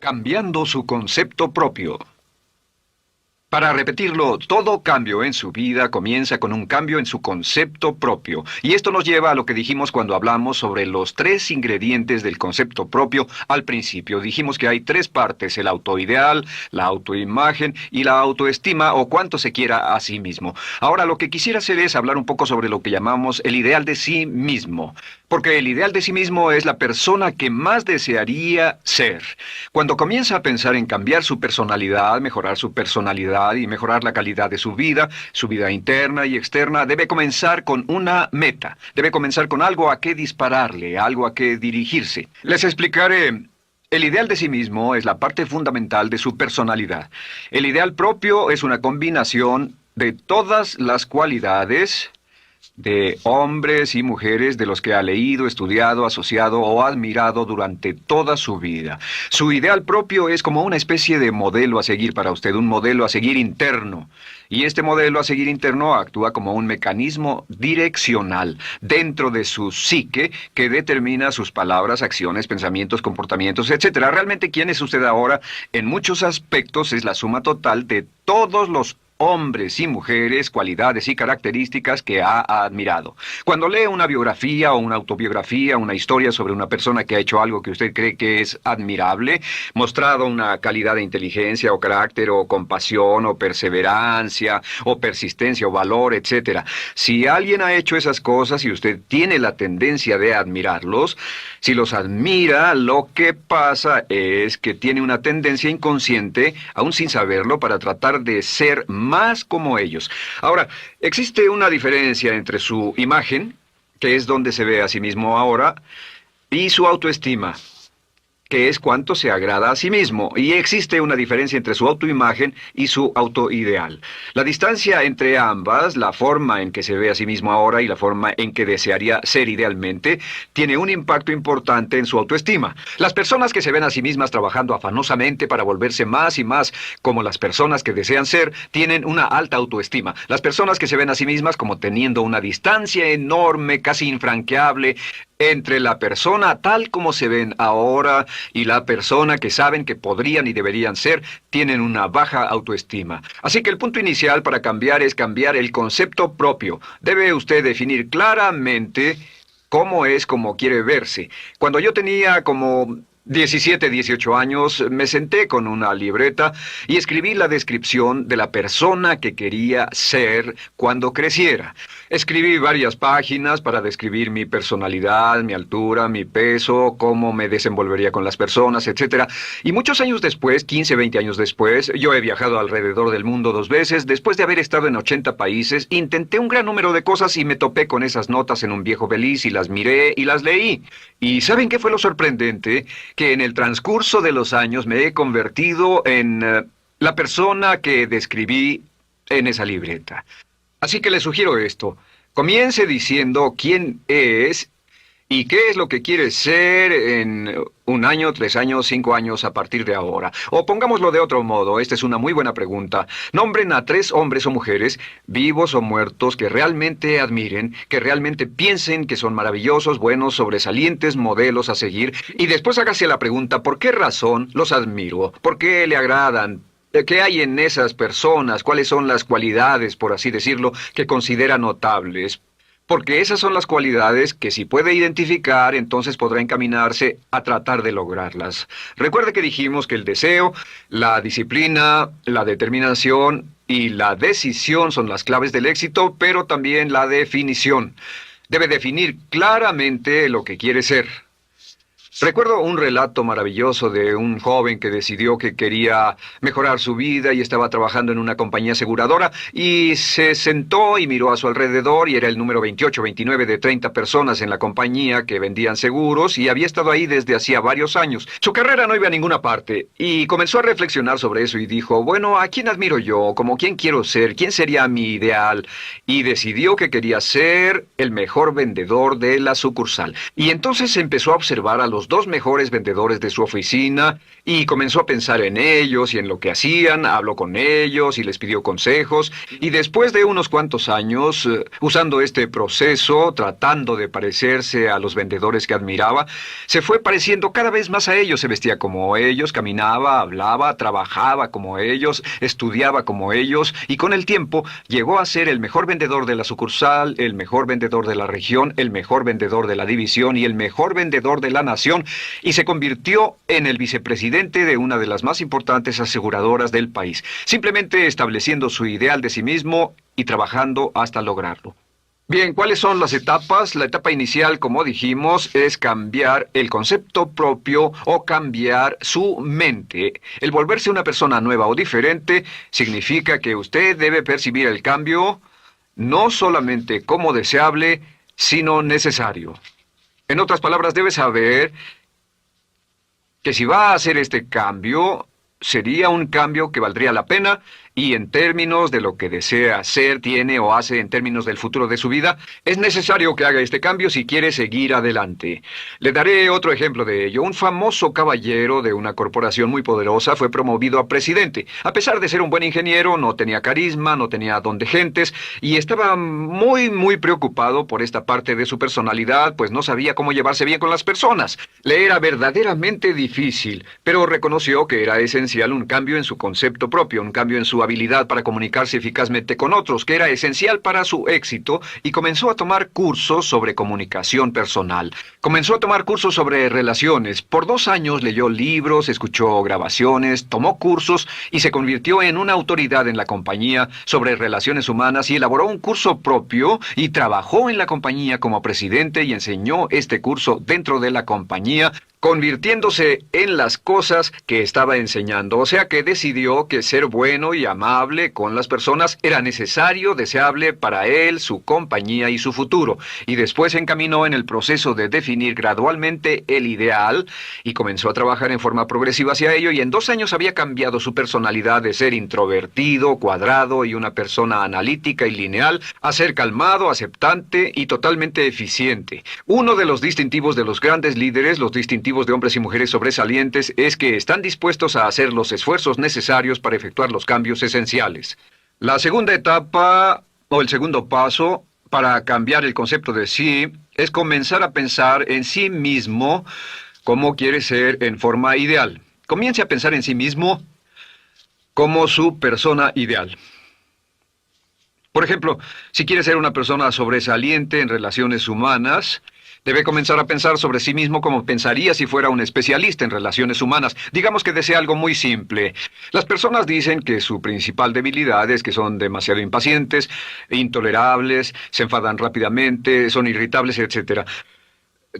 Cambiando su concepto propio. Para repetirlo, todo cambio en su vida comienza con un cambio en su concepto propio. Y esto nos lleva a lo que dijimos cuando hablamos sobre los tres ingredientes del concepto propio al principio. Dijimos que hay tres partes: el autoideal, la autoimagen y la autoestima, o cuánto se quiera a sí mismo. Ahora, lo que quisiera hacer es hablar un poco sobre lo que llamamos el ideal de sí mismo. Porque el ideal de sí mismo es la persona que más desearía ser. Cuando comienza a pensar en cambiar su personalidad, mejorar su personalidad y mejorar la calidad de su vida interna y externa, debe comenzar con una meta. Debe comenzar con algo a qué dispararle, algo a qué dirigirse. Les explicaré. El ideal de sí mismo es la parte fundamental de su personalidad. El ideal propio es una combinación de todas las cualidades de hombres y mujeres de los que ha leído, estudiado, asociado o admirado durante toda su vida. Su ideal propio es como una especie de modelo a seguir para usted, un modelo a seguir interno. Y este modelo a seguir interno actúa como un mecanismo direccional dentro de su psique que determina sus palabras, acciones, pensamientos, comportamientos, etc. Realmente, ¿quién es usted ahora? En muchos aspectos es la suma total de todos los hombres y mujeres, cualidades y características que ha admirado. Cuando lee una biografía o una autobiografía, una historia sobre una persona que ha hecho algo que usted cree que es admirable, mostrado una calidad de inteligencia o carácter o compasión o perseverancia o persistencia o valor, etc. Si alguien ha hecho esas cosas y usted tiene la tendencia de admirarlos, si los admira, lo que pasa es que tiene una tendencia inconsciente, aún sin saberlo, para tratar de ser más como ellos. Ahora, existe una diferencia entre su imagen, que es donde se ve a sí mismo ahora, y su autoestima, que es cuánto se agrada a sí mismo. Y existe una diferencia entre su autoimagen y su autoideal. La distancia entre ambas, la forma en que se ve a sí mismo ahora y la forma en que desearía ser idealmente, tiene un impacto importante en su autoestima. Las personas que se ven a sí mismas trabajando afanosamente para volverse más y más como las personas que desean ser, tienen una alta autoestima. Las personas que se ven a sí mismas como teniendo una distancia enorme, casi infranqueable, entre la persona tal como se ven ahora y la persona que saben que podrían y deberían ser, tienen una baja autoestima. Así que el punto inicial para cambiar es cambiar el concepto propio. Debe usted definir claramente cómo es como quiere verse. Cuando yo tenía como 17, 18 años, me senté con una libreta y escribí la descripción de la persona que quería ser cuando creciera. Escribí varias páginas para describir mi personalidad, mi altura, mi peso, cómo me desenvolvería con las personas, etc. Y muchos años después, 15, 20 años después, yo he viajado alrededor del mundo 2 veces. Después de haber estado en 80 países, intenté un gran número de cosas y me topé con esas notas en un viejo Belize y las miré y las leí. ¿Y saben qué fue lo sorprendente? Que en el transcurso de los años me he convertido en la persona que describí en esa libreta. Así que le sugiero esto. Comience diciendo quién es y qué es lo que quiere ser en 1 año, 3 años, 5 años a partir de ahora. O pongámoslo de otro modo, esta es una muy buena pregunta. Nombren a 3 hombres o mujeres, vivos o muertos, que realmente admiren, que realmente piensen que son maravillosos, buenos, sobresalientes, modelos a seguir. Y después hágase la pregunta, ¿por qué razón los admiro? ¿Por qué le agradan? ¿Qué hay en esas personas? ¿Cuáles son las cualidades, por así decirlo, que considera notables? Porque esas son las cualidades que si puede identificar, entonces podrá encaminarse a tratar de lograrlas. Recuerde que dijimos que el deseo, la disciplina, la determinación y la decisión son las claves del éxito, pero también la definición. Debe definir claramente lo que quiere ser. Recuerdo un relato maravilloso de un joven que decidió que quería mejorar su vida y estaba trabajando en una compañía aseguradora y se sentó y miró a su alrededor y era el número 28, 29 de 30 personas en la compañía que vendían seguros y había estado ahí desde hacía varios años. Su carrera no iba a ninguna parte y comenzó a reflexionar sobre eso y dijo, bueno, ¿a quién admiro yo? ¿Cómo quién quiero ser? ¿Quién sería mi ideal? Y decidió que quería ser el mejor vendedor de la sucursal. Y entonces empezó a observar a los los dos mejores vendedores de su oficina y comenzó a pensar en ellos y en lo que hacían, habló con ellos y les pidió consejos. Y después de unos cuantos años, usando este proceso, tratando de parecerse a los vendedores que admiraba, se fue pareciendo cada vez más a ellos. Se vestía como ellos, caminaba, hablaba, trabajaba como ellos, estudiaba como ellos, y con el tiempo llegó a ser el mejor vendedor de la sucursal, el mejor vendedor de la región, el mejor vendedor de la división y el mejor vendedor de la nación, y se convirtió en el vicepresidente de una de las más importantes aseguradoras del país, simplemente estableciendo su ideal de sí mismo y trabajando hasta lograrlo. Bien, ¿cuáles son las etapas? La etapa inicial, como dijimos, es cambiar el concepto propio o cambiar su mente. El volverse una persona nueva o diferente significa que usted debe percibir el cambio no solamente como deseable, sino necesario. En otras palabras, debe saber que si va a hacer este cambio, sería un cambio que valdría la pena, y en términos de lo que desea ser, tiene o hace en términos del futuro de su vida, es necesario que haga este cambio si quiere seguir adelante. Le daré otro ejemplo de ello. Un famoso caballero de una corporación muy poderosa fue promovido a presidente. A pesar de ser un buen ingeniero, no tenía carisma, no tenía don de gentes, y estaba muy preocupado por esta parte de su personalidad, pues no sabía cómo llevarse bien con las personas. Le era verdaderamente difícil, pero reconoció que era esencial un cambio en su concepto propio, un cambio en su habilidad para comunicarse eficazmente con otros, que era esencial para su éxito, y comenzó a tomar cursos sobre comunicación personal. Comenzó a tomar cursos sobre relaciones. Por 2 años leyó libros, escuchó grabaciones, tomó cursos y se convirtió en una autoridad en la compañía sobre relaciones humanas, y elaboró un curso propio y trabajó en la compañía como presidente y enseñó este curso dentro de la compañía, convirtiéndose en las cosas que estaba enseñando. O sea que decidió que ser bueno y amable con las personas era necesario, deseable para él, su compañía y su futuro. Y después se encaminó en el proceso de definir gradualmente el ideal y comenzó a trabajar en forma progresiva hacia ello, y en 2 años había cambiado su personalidad de ser introvertido, cuadrado y una persona analítica y lineal a ser calmado, aceptante y totalmente eficiente. Uno de los distintivos de los grandes líderes, los distintivos de hombres y mujeres sobresalientes, es que están dispuestos a hacer los esfuerzos necesarios para efectuar los cambios esenciales. La segunda etapa, o el segundo paso, para cambiar el concepto de sí, es comenzar a pensar en sí mismo como quiere ser en forma ideal. Comience a pensar en sí mismo como su persona ideal. Por ejemplo, si quiere ser una persona sobresaliente en relaciones humanas, debe comenzar a pensar sobre sí mismo como pensaría si fuera un especialista en relaciones humanas. Digamos que desea algo muy simple. Las personas dicen que su principal debilidad es que son demasiado impacientes, intolerables, se enfadan rápidamente, son irritables, etc.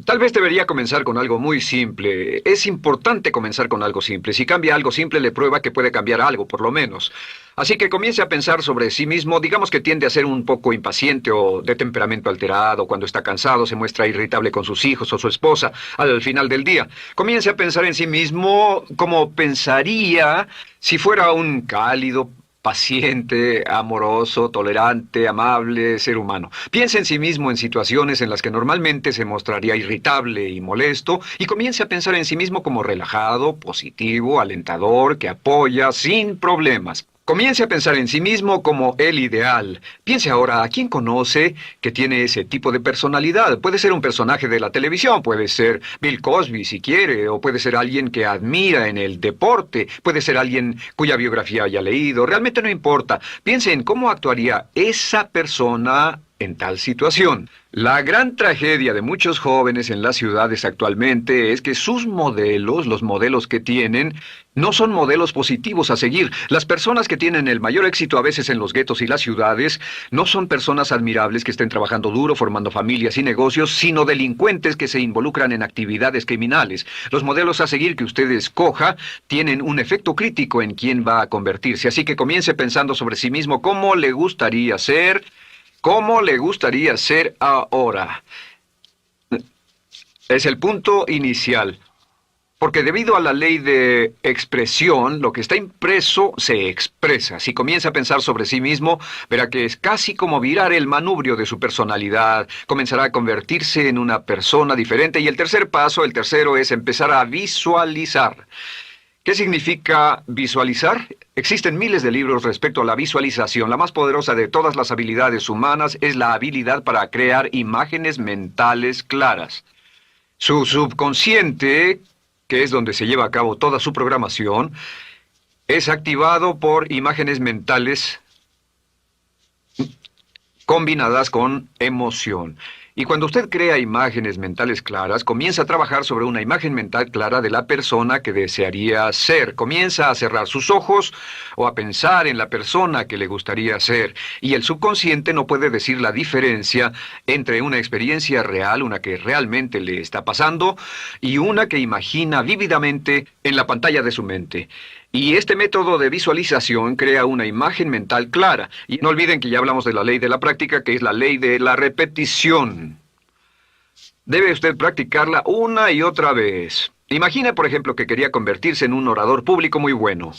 Tal vez debería comenzar con algo muy simple. Es importante comenzar con algo simple. Si cambia algo simple, le prueba que puede cambiar algo, por lo menos. Así que comience a pensar sobre sí mismo. Digamos que tiende a ser un poco impaciente o de temperamento alterado. Cuando está cansado, se muestra irritable con sus hijos o su esposa al final del día. Comience a pensar en sí mismo como pensaría si fuera un cálido, paciente, amoroso, tolerante, amable ser humano. Piense en sí mismo en situaciones en las que normalmente se mostraría irritable y molesto, y comience a pensar en sí mismo como relajado, positivo, alentador, que apoya sin problemas. Comience a pensar en sí mismo como el ideal. Piense ahora a quién conoce que tiene ese tipo de personalidad. Puede ser un personaje de la televisión, puede ser Bill Cosby si quiere, o puede ser alguien que admira en el deporte, puede ser alguien cuya biografía haya leído. Realmente no importa. Piense en cómo actuaría esa persona en tal situación. La gran tragedia de muchos jóvenes en las ciudades actualmente es que sus modelos, los modelos que tienen, no son modelos positivos a seguir. Las personas que tienen el mayor éxito a veces en los guetos y las ciudades no son personas admirables que estén trabajando duro, formando familias y negocios, sino delincuentes que se involucran en actividades criminales. Los modelos a seguir que usted escoja tienen un efecto crítico en quién va a convertirse. Así que comience pensando sobre sí mismo cómo le gustaría ser. ¿Cómo le gustaría ser ahora? Es el punto inicial. Porque debido a la ley de expresión, lo que está impreso se expresa. Si comienza a pensar sobre sí mismo, verá que es casi como virar el manubrio de su personalidad. Comenzará a convertirse en una persona diferente. Y el tercer paso, el tercero, es empezar a visualizar. ¿Qué significa visualizar? Existen miles de libros respecto a la visualización. La más poderosa de todas las habilidades humanas es la habilidad para crear imágenes mentales claras. Su subconsciente, que es donde se lleva a cabo toda su programación, es activado por imágenes mentales combinadas con emoción. Y cuando usted crea imágenes mentales claras, comienza a trabajar sobre una imagen mental clara de la persona que desearía ser. Comienza a cerrar sus ojos o a pensar en la persona que le gustaría ser. Y el subconsciente no puede decir la diferencia entre una experiencia real, una que realmente le está pasando, y una que imagina vívidamente en la pantalla de su mente. Y este método de visualización crea una imagen mental clara. Y no olviden que ya hablamos de la ley de la práctica, que es la ley de la repetición. Debe usted practicarla una y otra vez. Imagine, por ejemplo, que quería convertirse en un orador público muy bueno.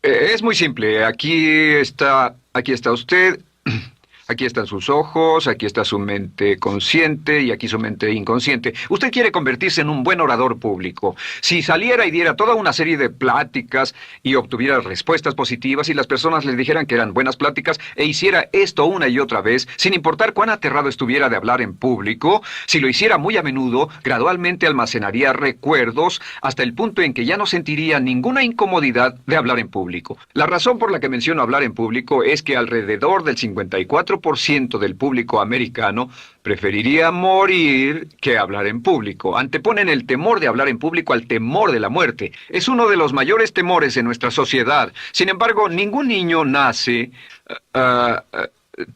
Es muy simple. Aquí está usted. Aquí están sus ojos, aquí está su mente consciente y aquí su mente inconsciente. Usted quiere convertirse en un buen orador público. Si saliera y diera toda una serie de pláticas y obtuviera respuestas positivas y las personas le dijeran que eran buenas pláticas e hiciera esto una y otra vez, sin importar cuán aterrado estuviera de hablar en público, si lo hiciera muy a menudo, gradualmente almacenaría recuerdos hasta el punto en que ya no sentiría ninguna incomodidad de hablar en público. La razón por la que menciono hablar en público es que alrededor del 54% del público americano preferiría morir que hablar en público. Anteponen el temor de hablar en público al temor de la muerte. Es uno de los mayores temores en nuestra sociedad. Sin embargo, ningún niño nace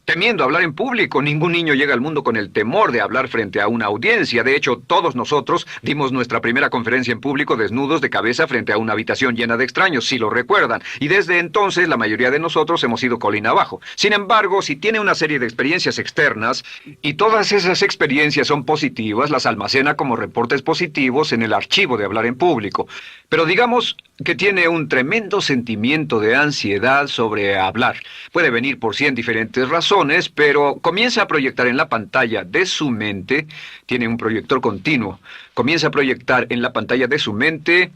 temiendo hablar en público. Ningún niño llega al mundo con el temor de hablar frente a una audiencia. De hecho, todos nosotros dimos nuestra primera conferencia en público desnudos de cabeza frente a una habitación llena de extraños, si lo recuerdan. Y desde entonces, la mayoría de nosotros hemos ido colina abajo. Sin embargo, si tiene una serie de experiencias externas, y todas esas experiencias son positivas, las almacena como reportes positivos en el archivo de hablar en público. Pero digamos que tiene un tremendo sentimiento de ansiedad sobre hablar. Puede venir por 100 diferentes razones, pero comienza a proyectar en la pantalla de su mente, tiene un proyector continuo, comienza a proyectar en la pantalla de su mente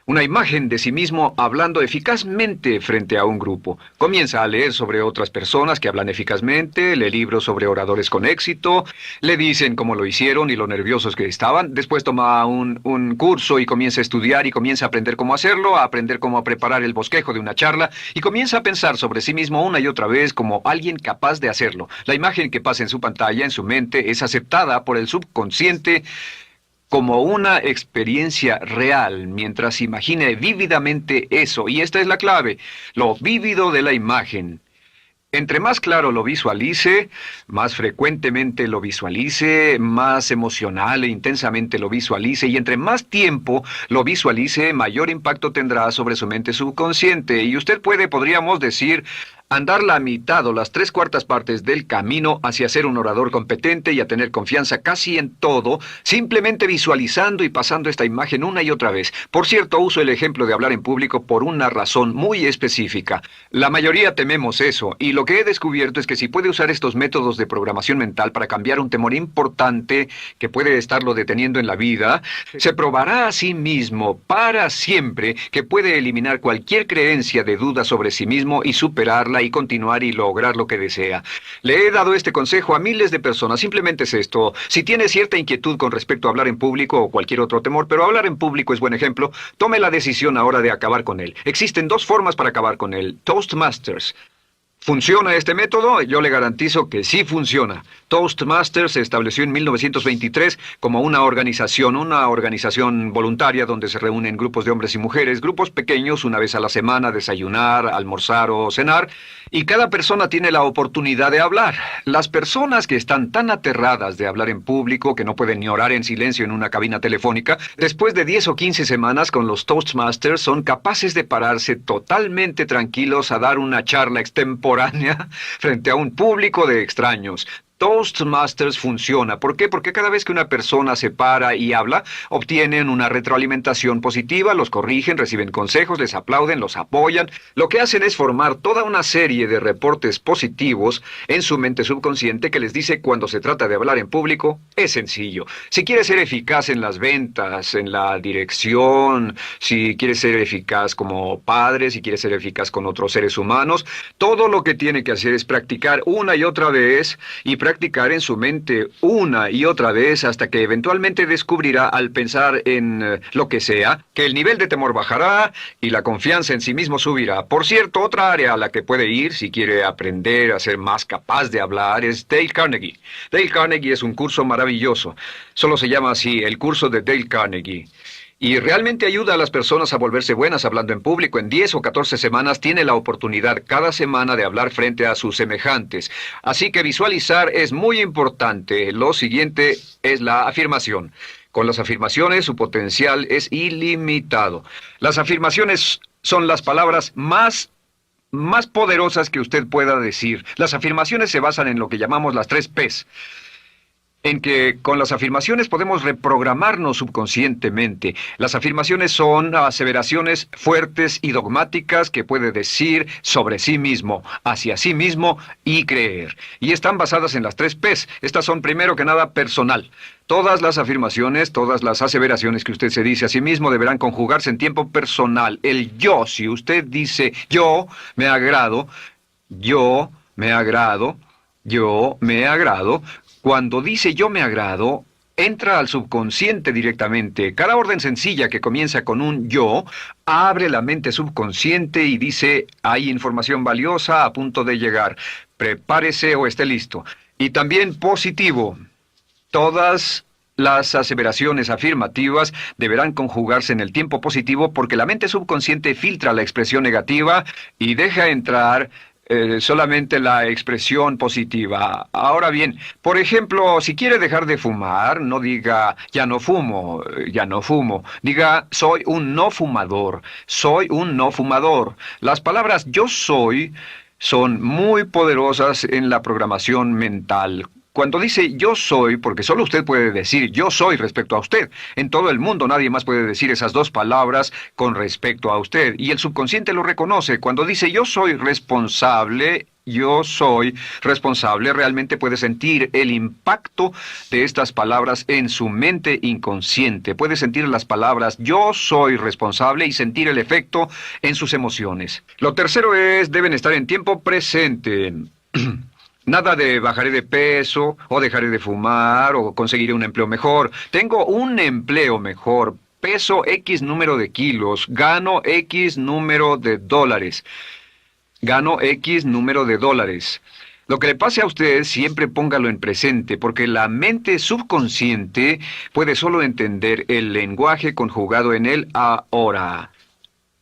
una imagen de sí mismo hablando eficazmente frente a un grupo. Comienza a leer sobre otras personas que hablan eficazmente, lee libros sobre oradores con éxito, le dicen cómo lo hicieron y lo nerviosos que estaban. Después toma un curso y comienza a estudiar y comienza a aprender cómo hacerlo, a aprender cómo preparar el bosquejo de una charla y comienza a pensar sobre sí mismo una y otra vez como alguien capaz de hacerlo. La imagen que pasa en su pantalla, en su mente, es aceptada por el subconsciente como una experiencia real, mientras imagine vívidamente eso. Y esta es la clave, lo vívido de la imagen. Entre más claro lo visualice, más frecuentemente lo visualice, más emocional e intensamente lo visualice, y entre más tiempo lo visualice, mayor impacto tendrá sobre su mente subconsciente. Y usted podríamos decir, andar la mitad o las 3/4 partes del camino hacia ser un orador competente y a tener confianza casi en todo, simplemente visualizando y pasando esta imagen una y otra vez. Por cierto, uso el ejemplo de hablar en público por una razón muy específica. La mayoría tememos eso, y lo que he descubierto es que si puede usar estos métodos de programación mental para cambiar un temor importante que puede estarlo deteniendo en la vida, se probará a sí mismo para siempre que puede eliminar cualquier creencia de duda sobre sí mismo y superarla y continuar y lograr lo que desea. Le he dado este consejo a miles de personas. Simplemente es esto. Si tiene cierta inquietud con respecto a hablar en público o cualquier otro temor, pero hablar en público es buen ejemplo, tome la decisión ahora de acabar con él. Existen 2 formas para acabar con él. Toastmasters. ¿Funciona este método? Yo le garantizo que sí funciona. Toastmasters se estableció en 1923 como una organización voluntaria donde se reúnen grupos de hombres y mujeres, grupos pequeños una vez a la semana, desayunar, almorzar o cenar, y cada persona tiene la oportunidad de hablar. Las personas que están tan aterradas de hablar en público que no pueden ni orar en silencio en una cabina telefónica, después de 10 o 15 semanas con los Toastmasters son capaces de pararse totalmente tranquilos a dar una charla extemporánea frente a un público de extraños. Toastmasters funciona. ¿Por qué? Porque cada vez que una persona se para y habla, obtienen una retroalimentación positiva, los corrigen, reciben consejos, les aplauden, los apoyan. Lo que hacen es formar toda una serie de reportes positivos en su mente subconsciente que les dice cuando se trata de hablar en público, es sencillo. Si quieres ser eficaz en las ventas, en la dirección, si quieres ser eficaz como padre, si quieres ser eficaz con otros seres humanos, todo lo que tiene que hacer es practicar una y otra vez y practicar en su mente una y otra vez hasta que eventualmente descubrirá al pensar en lo que sea, que el nivel de temor bajará y la confianza en sí mismo subirá. Por cierto, otra área a la que puede ir si quiere aprender a ser más capaz de hablar es Dale Carnegie. Dale Carnegie es un curso maravilloso. Solo se llama así, el curso de Dale Carnegie. Y realmente ayuda a las personas a volverse buenas hablando en público. En 10 o 14 semanas tiene la oportunidad cada semana de hablar frente a sus semejantes. Así que visualizar es muy importante. Lo siguiente es la afirmación. Con las afirmaciones su potencial es ilimitado. Las afirmaciones son las palabras más poderosas que usted pueda decir. Las afirmaciones se basan en lo que llamamos las 3 Ps. En que con las afirmaciones podemos reprogramarnos subconscientemente. Las afirmaciones son aseveraciones fuertes y dogmáticas que puede decir sobre sí mismo, hacia sí mismo y creer. Y están basadas en las 3 Ps. Estas son primero que nada personal. Todas las afirmaciones, todas las aseveraciones que usted se dice a sí mismo deberán conjugarse en tiempo personal. El yo, si usted dice yo me agrado, yo me agrado, yo me agrado. Cuando dice yo me agrado, entra al subconsciente directamente. Cada orden sencilla que comienza con un yo, abre la mente subconsciente y dice, hay información valiosa a punto de llegar. Prepárese o esté listo. Y también positivo. Todas las aseveraciones afirmativas deberán conjugarse en el tiempo positivo porque la mente subconsciente filtra la expresión negativa y deja entrar solamente la expresión positiva. Ahora bien, por ejemplo, si quiere dejar de fumar, no diga ya no fumo, ya no fumo. Diga soy un no fumador, soy un no fumador. Las palabras yo soy son muy poderosas en la programación mental. Cuando dice yo soy, porque solo usted puede decir yo soy respecto a usted. En todo el mundo nadie más puede decir esas 2 palabras con respecto a usted. Y el subconsciente lo reconoce. Cuando dice yo soy responsable, realmente puede sentir el impacto de estas palabras en su mente inconsciente. Puede sentir las palabras yo soy responsable y sentir el efecto en sus emociones. Lo tercero es, deben estar en tiempo presente. Nada de bajaré de peso, o dejaré de fumar, o conseguiré un empleo mejor. Tengo un empleo mejor, peso X número de kilos, gano X número de dólares. Gano X número de dólares. Lo que le pase a usted, siempre póngalo en presente, porque la mente subconsciente puede solo entender el lenguaje conjugado en el ahora.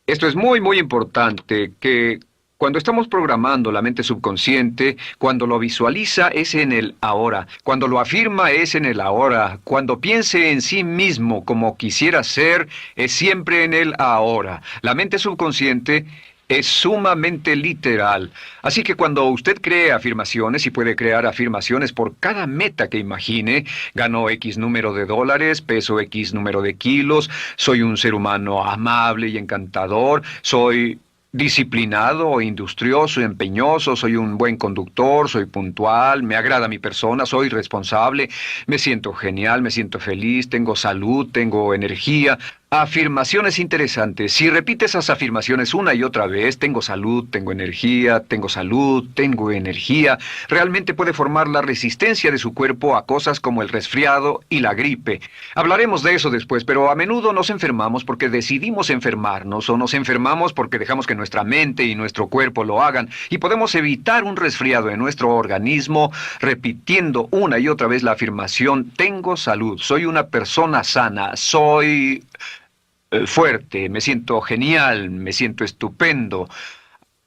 Esto es muy, muy importante, que cuando estamos programando la mente subconsciente, cuando lo visualiza es en el ahora, cuando lo afirma es en el ahora, cuando piense en sí mismo como quisiera ser, es siempre en el ahora. La mente subconsciente es sumamente literal. Así que cuando usted cree afirmaciones, y puede crear afirmaciones por cada meta que imagine, ganó X número de dólares, peso X número de kilos, soy un ser humano amable y encantador, soy disciplinado, industrioso, empeñoso, soy un buen conductor, soy puntual, me agrada mi persona, soy responsable, me siento genial, me siento feliz, tengo salud, tengo energía. Afirmaciones interesantes. Si repite esas afirmaciones una y otra vez, tengo salud, tengo energía, tengo salud, tengo energía, realmente puede formar la resistencia de su cuerpo a cosas como el resfriado y la gripe. Hablaremos de eso después, pero a menudo nos enfermamos porque decidimos enfermarnos o nos enfermamos porque dejamos que nuestra mente y nuestro cuerpo lo hagan y podemos evitar un resfriado en nuestro organismo repitiendo una y otra vez la afirmación tengo salud, soy una persona sana, soy fuerte, me siento genial, me siento estupendo.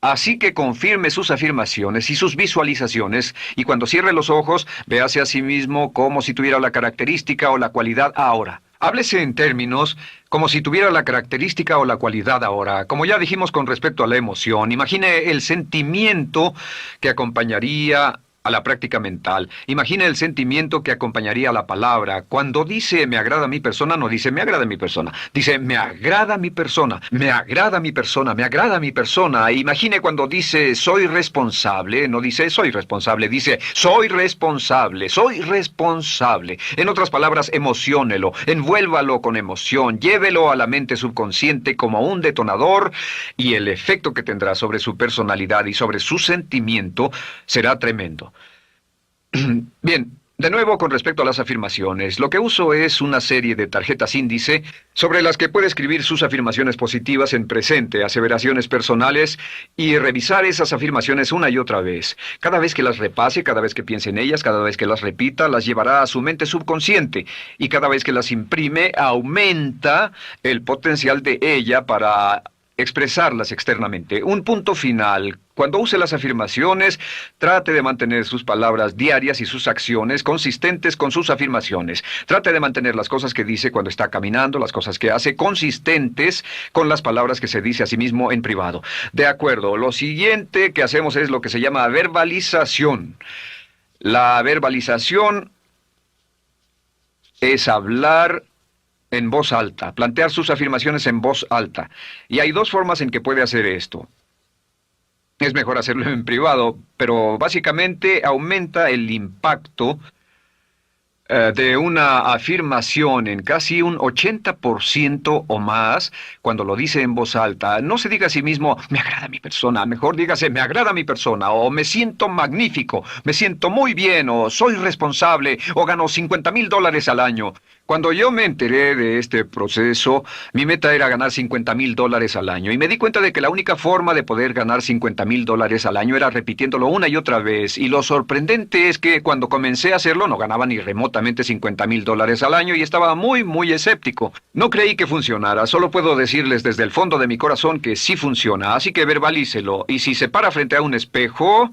Así que confirme sus afirmaciones y sus visualizaciones, y cuando cierre los ojos, véase a sí mismo como si tuviera la característica o la cualidad ahora. Háblese en términos como si tuviera la característica o la cualidad ahora. Como ya dijimos con respecto a la emoción, imagine el sentimiento que acompañaría a la práctica mental. Imagina el sentimiento que acompañaría a la palabra. Cuando dice me agrada mi persona, no dice me agrada mi persona. Dice me agrada mi persona, me agrada mi persona, me agrada mi persona. Imagine cuando dice soy responsable, no dice soy responsable, dice soy responsable, soy responsable. En otras palabras, emociónelo, envuélvalo con emoción, llévelo a la mente subconsciente como un detonador y el efecto que tendrá sobre su personalidad y sobre su sentimiento será tremendo. Bien, de nuevo con respecto a las afirmaciones, lo que uso es una serie de tarjetas índice sobre las que puede escribir sus afirmaciones positivas en presente, aseveraciones personales y revisar esas afirmaciones una y otra vez. Cada vez que las repase, cada vez que piense en ellas, cada vez que las repita, las llevará a su mente subconsciente y cada vez que las imprime, aumenta el potencial de ella para expresarlas externamente. Un punto final. Cuando use las afirmaciones, trate de mantener sus palabras diarias y sus acciones consistentes con sus afirmaciones. Trate de mantener las cosas que dice cuando está caminando, las cosas que hace, consistentes con las palabras que se dice a sí mismo en privado. De acuerdo, lo siguiente que hacemos es lo que se llama verbalización. La verbalización es hablar en voz alta, plantear sus afirmaciones en voz alta. Y hay dos formas en que puede hacer esto. Es mejor hacerlo en privado, pero básicamente aumenta el impacto de una afirmación en casi un 80% o más cuando lo dice en voz alta. No se diga a sí mismo, me agrada mi persona, mejor dígase, me agrada mi persona, o me siento magnífico, me siento muy bien, o soy responsable, o gano $50,000 al año. Cuando yo me enteré de este proceso, mi meta era ganar $50,000 al año, y me di cuenta de que la única forma de poder ganar $50,000 al año era repitiéndolo una y otra vez, y lo sorprendente es que cuando comencé a hacerlo no ganaba ni remotamente $50,000 al año y estaba muy escéptico. No creí que funcionara, solo puedo decirles desde el fondo de mi corazón que sí funciona, así que verbalícelo, y si se para frente a un espejo,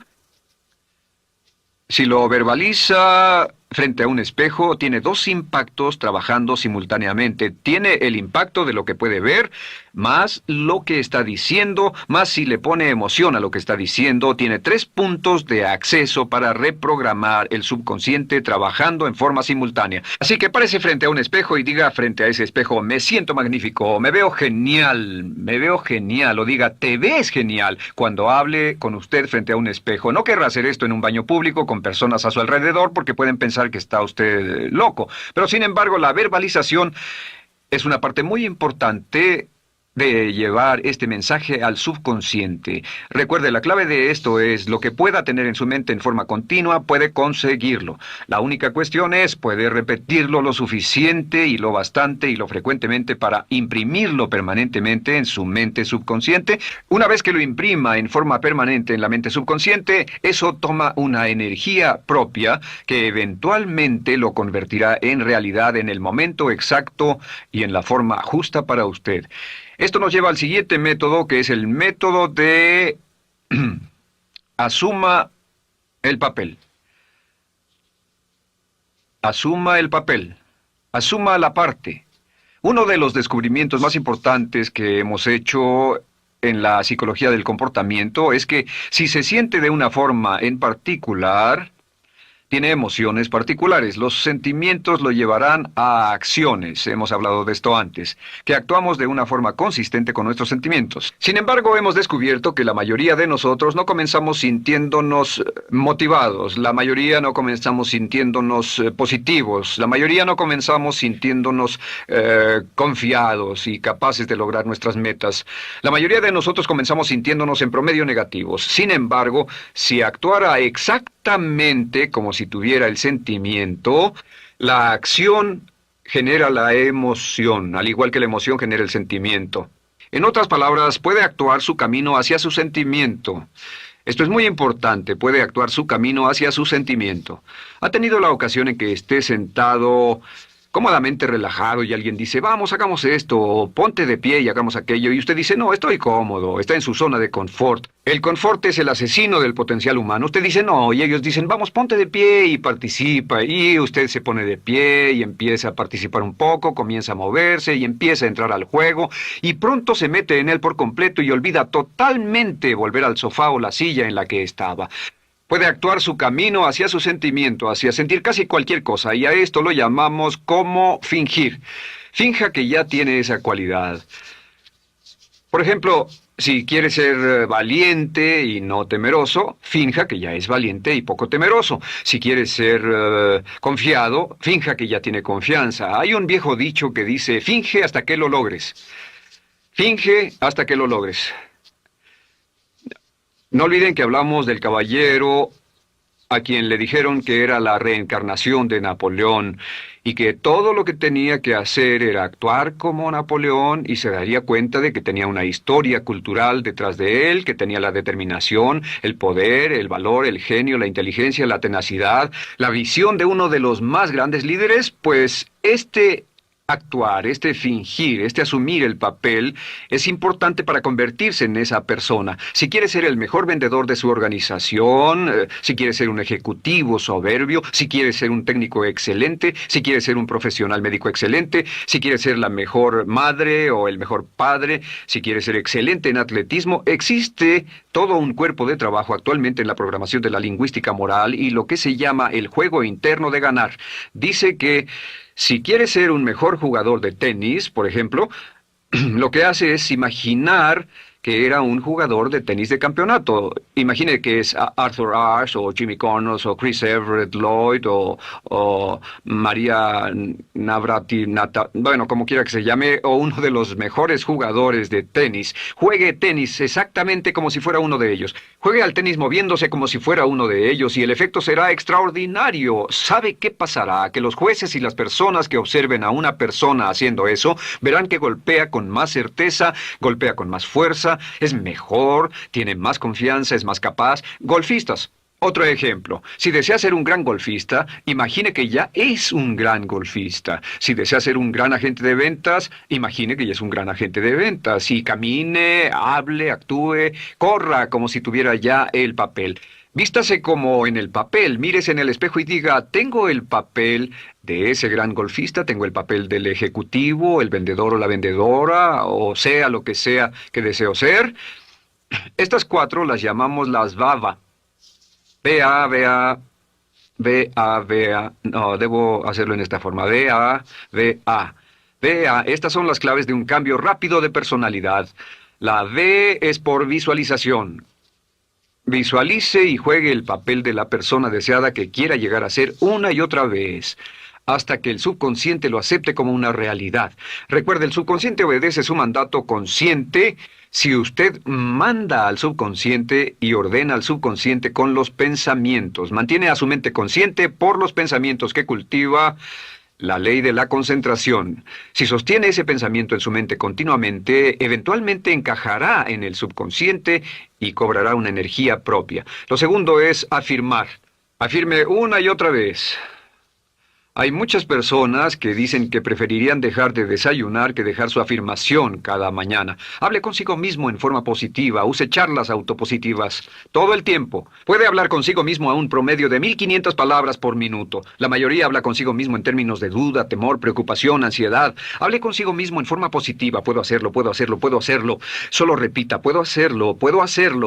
si lo verbaliza frente a un espejo, tiene dos impactos trabajando simultáneamente. Tiene el impacto de lo que puede ver, más lo que está diciendo, más si le pone emoción a lo que está diciendo. Tiene 3 puntos de acceso para reprogramar el subconsciente trabajando en forma simultánea. Así que párese frente a un espejo y diga frente a ese espejo, me siento magnífico, me veo genial, o diga, te ves genial, cuando hable con usted frente a un espejo. No querrá hacer esto en un baño público con personas a su alrededor porque pueden pensar que está usted loco. Pero sin embargo, la verbalización es una parte muy importante de llevar este mensaje al subconsciente. Recuerde, la clave de esto es lo que pueda tener en su mente en forma continua, puede conseguirlo. La única cuestión es, puede repetirlo lo suficiente y lo bastante y lo frecuentemente para imprimirlo permanentemente en su mente subconsciente. Una vez que lo imprima en forma permanente en la mente subconsciente, eso toma una energía propia que eventualmente lo convertirá en realidad en el momento exacto y en la forma justa para usted. Esto nos lleva al siguiente método, que es el método de asuma el papel. Asuma el papel. Asuma la parte. Uno de los descubrimientos más importantes que hemos hecho en la psicología del comportamiento es que si se siente de una forma en particular, tiene emociones particulares. Los sentimientos lo llevarán a acciones, hemos hablado de esto antes, que actuamos de una forma consistente con nuestros sentimientos. Sin embargo, hemos descubierto que la mayoría de nosotros no comenzamos sintiéndonos motivados, la mayoría no comenzamos sintiéndonos positivos, la mayoría no comenzamos sintiéndonos confiados y capaces de lograr nuestras metas. La mayoría de nosotros comenzamos sintiéndonos en promedio negativos. Sin embargo, si actuara exactamente como si tuviera el sentimiento, la acción genera la emoción, al igual que la emoción genera el sentimiento. En otras palabras, puede actuar su camino hacia su sentimiento. Esto es muy importante, puede actuar su camino hacia su sentimiento. ¿Ha tenido la ocasión en que esté sentado cómodamente relajado y alguien dice, vamos, hagamos esto, o ponte de pie y hagamos aquello, y usted dice, no, estoy cómodo, está en su zona de confort? El confort es el asesino del potencial humano. Usted dice, no, y ellos dicen, vamos, ponte de pie y participa, y usted se pone de pie y empieza a participar un poco, comienza a moverse y empieza a entrar al juego, y pronto se mete en él por completo y olvida totalmente volver al sofá o la silla en la que estaba. Puede actuar su camino hacia su sentimiento, hacia sentir casi cualquier cosa, y a esto lo llamamos como fingir. Finja que ya tiene esa cualidad. Por ejemplo, si quiere ser valiente y no temeroso, finja que ya es valiente y poco temeroso. Si quiere ser confiado, finja que ya tiene confianza. Hay un viejo dicho que dice, finge hasta que lo logres. Finge hasta que lo logres. No olviden que hablamos del caballero a quien le dijeron que era la reencarnación de Napoleón y que todo lo que tenía que hacer era actuar como Napoleón y se daría cuenta de que tenía una historia cultural detrás de él, que tenía la determinación, el poder, el valor, el genio, la inteligencia, la tenacidad, la visión de uno de los más grandes líderes, pues actuar, fingir, asumir el papel es importante para convertirse en esa persona. Si quiere ser el mejor vendedor de su organización, si quiere ser un ejecutivo soberbio, si quiere ser un técnico excelente, si quiere ser un profesional médico excelente, si quiere ser la mejor madre o el mejor padre, si quiere ser excelente en atletismo, existe todo un cuerpo de trabajo actualmente en la programación de la lingüística moral y lo que se llama el juego interno de ganar. Dice que si quiere ser un mejor jugador de tenis, por ejemplo, lo que hace es imaginar que era un jugador de tenis de campeonato. Imagine que es Arthur Ashe, o Jimmy Connors, o Chris Everett Lloyd, o María Navratilova, bueno, como quiera que se llame, o uno de los mejores jugadores de tenis. Juegue tenis exactamente como si fuera uno de ellos. Juegue al tenis moviéndose como si fuera uno de ellos y el efecto será extraordinario. ¿Sabe qué pasará? Que los jueces y las personas que observen a una persona haciendo eso verán que golpea con más certeza, golpea con más fuerza, es mejor, tiene más confianza, es más capaz. Golfistas. Otro ejemplo. Si desea ser un gran golfista, imagine que ya es un gran golfista. Si desea ser un gran agente de ventas, imagine que ya es un gran agente de ventas. Y camine, hable, actúe, corra como si tuviera ya el papel. Vístase como en el papel, mírese en el espejo y diga, tengo el papel de ese gran golfista, tengo el papel del ejecutivo, el vendedor o la vendedora, o sea lo que sea que deseo ser. Estas cuatro las llamamos las VAVA. V-A, V-A, V-A, V-A. No, debo hacerlo en esta forma. V-A, V-A. V-A. Estas son las claves de un cambio rápido de personalidad. La V es por visualización. Visualice y juegue el papel de la persona deseada que quiera llegar a ser una y otra vez, hasta que el subconsciente lo acepte como una realidad. Recuerde, el subconsciente obedece su mandato consciente. Si usted manda al subconsciente y ordena al subconsciente con los pensamientos, mantiene a su mente consciente por los pensamientos que cultiva, la ley de la concentración. Si sostiene ese pensamiento en su mente continuamente, eventualmente encajará en el subconsciente y cobrará una energía propia. Lo segundo es afirmar. Afirme una y otra vez. Hay muchas personas que dicen que preferirían dejar de desayunar que dejar su afirmación cada mañana. Hable consigo mismo en forma positiva, use charlas autopositivas todo el tiempo. Puede hablar consigo mismo a un promedio de 1500 palabras por minuto. La mayoría habla consigo mismo en términos de duda, temor, preocupación, ansiedad. Hable consigo mismo en forma positiva. Puedo hacerlo, puedo hacerlo, puedo hacerlo. Solo repita, puedo hacerlo,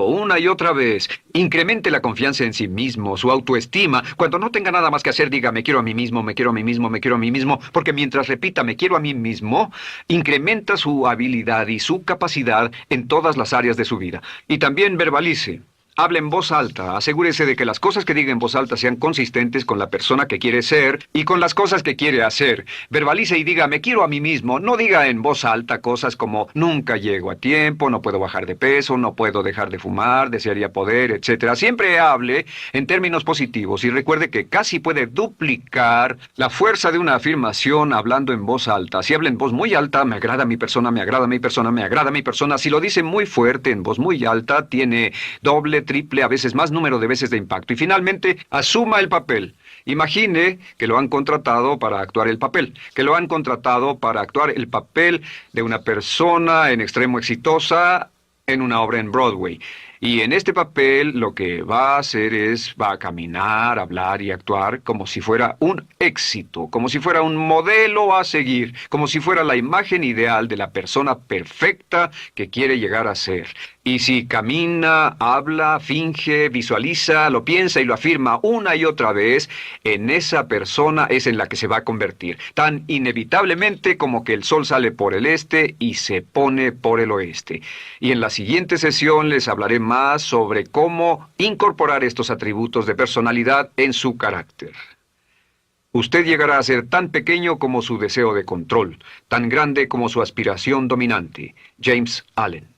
una y otra vez. Incremente la confianza en sí mismo, su autoestima. Cuando no tenga nada más que hacer, diga, me quiero a mí mismo, me quiero a mí mismo, me quiero a mí mismo, porque mientras repita me quiero a mí mismo, incrementa su habilidad y su capacidad en todas las áreas de su vida. Y también verbalice. Hable en voz alta, asegúrese de que las cosas que diga en voz alta sean consistentes con la persona que quiere ser y con las cosas que quiere hacer. Verbalice y diga, me quiero a mí mismo. No diga en voz alta cosas como, nunca llego a tiempo, no puedo bajar de peso, no puedo dejar de fumar, desearía poder, etc. Siempre hable en términos positivos y recuerde que casi puede duplicar la fuerza de una afirmación hablando en voz alta. Si habla en voz muy alta, me agrada mi persona, me agrada mi persona, me agrada mi persona. Si lo dice muy fuerte, en voz muy alta, tiene doble, triple, a veces más número de veces de impacto. Y finalmente, asuma el papel. Imagine que lo han contratado para actuar el papel, que lo han contratado para actuar el papel de una persona en extremo exitosa en una obra en Broadway. Y en este papel lo que va a hacer va a caminar, hablar y actuar como si fuera un éxito, como si fuera un modelo a seguir, como si fuera la imagen ideal de la persona perfecta que quiere llegar a ser. Y si camina, habla, finge, visualiza, lo piensa y lo afirma una y otra vez, en esa persona es en la que se va a convertir, tan inevitablemente como que el sol sale por el este y se pone por el oeste. Y en la siguiente sesión les hablaré más sobre cómo incorporar estos atributos de personalidad en su carácter. Usted llegará a ser tan pequeño como su deseo de control, tan grande como su aspiración dominante. James Allen.